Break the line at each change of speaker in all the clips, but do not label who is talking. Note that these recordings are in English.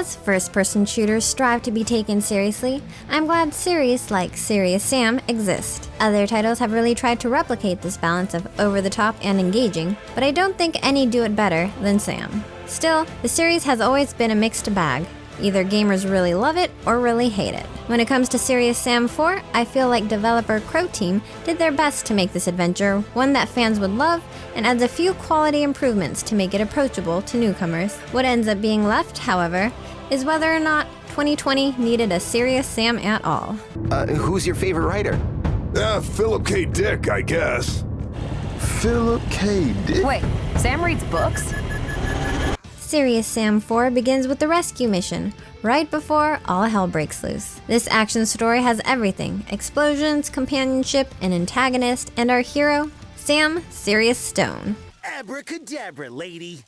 As first-person shooters strive to be taken seriously, I'm glad series like Serious Sam exist. Other titles have really tried to replicate this balance of over-the-top and engaging, but I don't think any do it better than Sam. Still, the series has always been a mixed bag. Either gamers really love it or really hate it. When it comes to Serious Sam 4, I feel like developer Croteam did their best to make this adventure one that fans would love and adds a few quality improvements to make it approachable to newcomers. What ends up being left, however, is whether or not 2020 needed a Serious Sam at all.
Who's your favorite writer?
Philip K. Dick, I guess.
Philip K. Dick?
Wait, Sam reads books?
Serious Sam 4 begins with the rescue mission, right before all hell breaks loose. This action story has everything: explosions, companionship, an antagonist, and our hero, Sam Serious Stone.
Abracadabra, lady.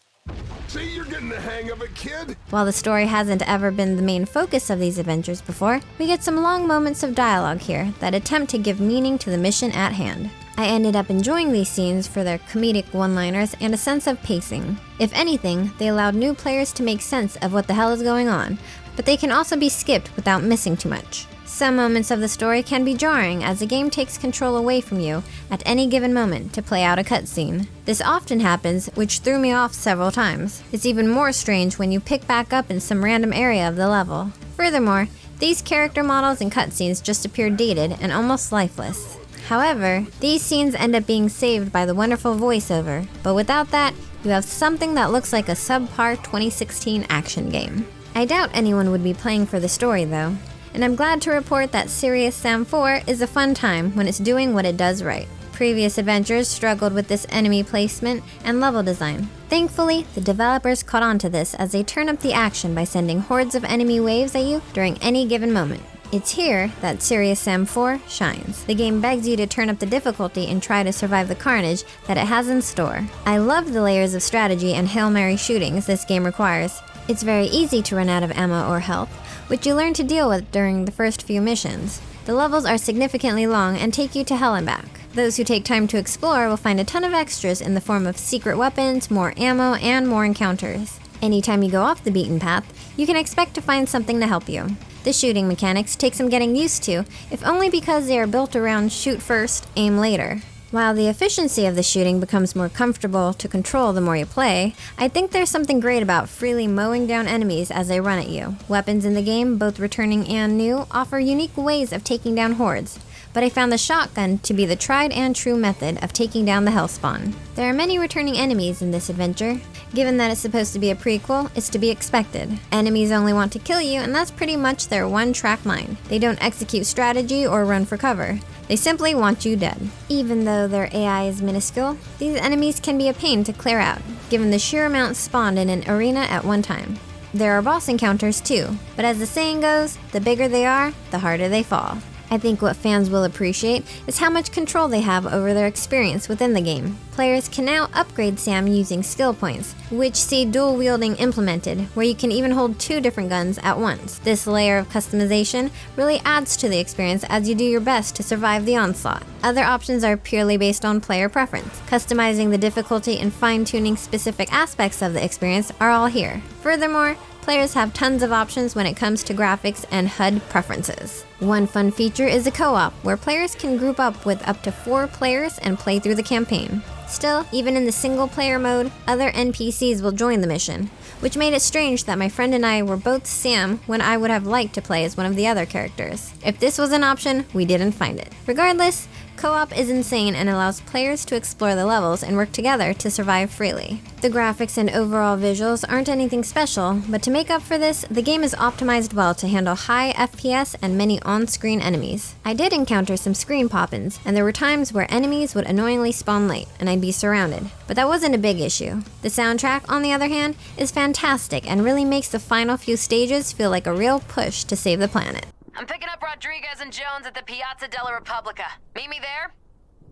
See, you're getting the hang of it, kid.
While the story hasn't ever been the main focus of these adventures before, we get some long moments of dialogue here that attempt to give meaning to the mission at hand. I ended up enjoying these scenes for their comedic one-liners and a sense of pacing. If anything, they allowed new players to make sense of what the hell is going on, but they can also be skipped without missing too much. Some moments of the story can be jarring as the game takes control away from you at any given moment to play out a cutscene. This often happens, which threw me off several times. It's even more strange when you pick back up in some random area of the level. Furthermore, these character models and cutscenes just appear dated and almost lifeless. However, these scenes end up being saved by the wonderful voiceover, but without that, you have something that looks like a subpar 2016 action game. I doubt anyone would be playing for the story though, and I'm glad to report that Serious Sam 4 is a fun time when it's doing what it does right. Previous adventures struggled with this enemy placement and level design. Thankfully, the developers caught on to this as they turn up the action by sending hordes of enemy waves at you during any given moment. It's here that Serious Sam 4 shines. The game begs you to turn up the difficulty and try to survive the carnage that it has in store. I love the layers of strategy and Hail Mary shootings this game requires. It's very easy to run out of ammo or health, which you learn to deal with during the first few missions. The levels are significantly long and take you to hell and back. Those who take time to explore will find a ton of extras in the form of secret weapons, more ammo, and more encounters. Anytime you go off the beaten path, you can expect to find something to help you. The shooting mechanics take some getting used to, if only because they are built around shoot first, aim later. While the efficiency of the shooting becomes more comfortable to control the more you play, I think there's something great about freely mowing down enemies as they run at you. Weapons in the game, both returning and new, offer unique ways of taking down hordes, but I found the shotgun to be the tried and true method of taking down the Hellspawn. There are many returning enemies in this adventure. Given that it's supposed to be a prequel, it's to be expected. Enemies only want to kill you, and that's pretty much their one-track mind. They don't execute strategy or run for cover. They simply want you dead. Even though their AI is minuscule, these enemies can be a pain to clear out, given the sheer amount spawned in an arena at one time. There are boss encounters too, but as the saying goes, the bigger they are, the harder they fall. I think what fans will appreciate is how much control they have over their experience within the game. Players can now upgrade Sam using skill points, which see dual wielding implemented, where you can even hold 2 different guns at once. This layer of customization really adds to the experience as you do your best to survive the onslaught. Other options are purely based on player preference. Customizing the difficulty and fine-tuning specific aspects of the experience are all here. Furthermore, players have tons of options when it comes to graphics and HUD preferences. One fun feature is a co-op, where players can group up with up to 4 players and play through the campaign. Still, even in the single-player mode, other NPCs will join the mission, which made it strange that my friend and I were both Sam when I would have liked to play as one of the other characters. If this was an option, we didn't find it. Regardless, co-op is insane and allows players to explore the levels and work together to survive freely. The graphics and overall visuals aren't anything special, but to make up for this, the game is optimized well to handle high FPS and many on-screen enemies. I did encounter some screen pop-ins, and there were times where enemies would annoyingly spawn late, and I'd be surrounded, but that wasn't a big issue. The soundtrack, on the other hand, is fantastic and really makes the final few stages feel like a real push to save the planet.
I'm picking up Rodriguez and Jones at the Piazza della Repubblica. Meet me there?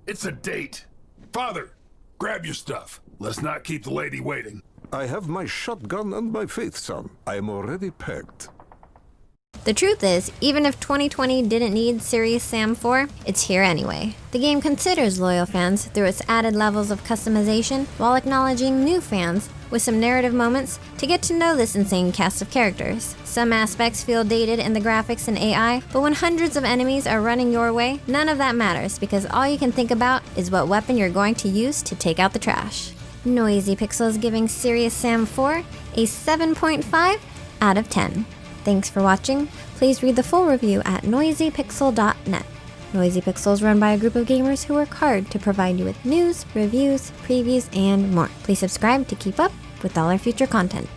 It's a date. Father, grab your stuff. Let's not keep the lady waiting.
I have my shotgun and my faith, son. I am already packed.
The truth is, even if 2020 didn't need Serious Sam 4, it's here anyway. The game considers loyal fans through its added levels of customization while acknowledging new fans with some narrative moments to get to know this insane cast of characters. Some aspects feel dated in the graphics and AI, but when hundreds of enemies are running your way, none of that matters because all you can think about is what weapon you're going to use to take out the trash. Noisy Pixel is giving Serious Sam 4 a 7.5 out of 10. Thanks for watching. Please read the full review at noisypixel.net. Noisy Pixel is run by a group of gamers who work hard to provide you with news, reviews, previews, and more. Please subscribe to keep up with all our future content.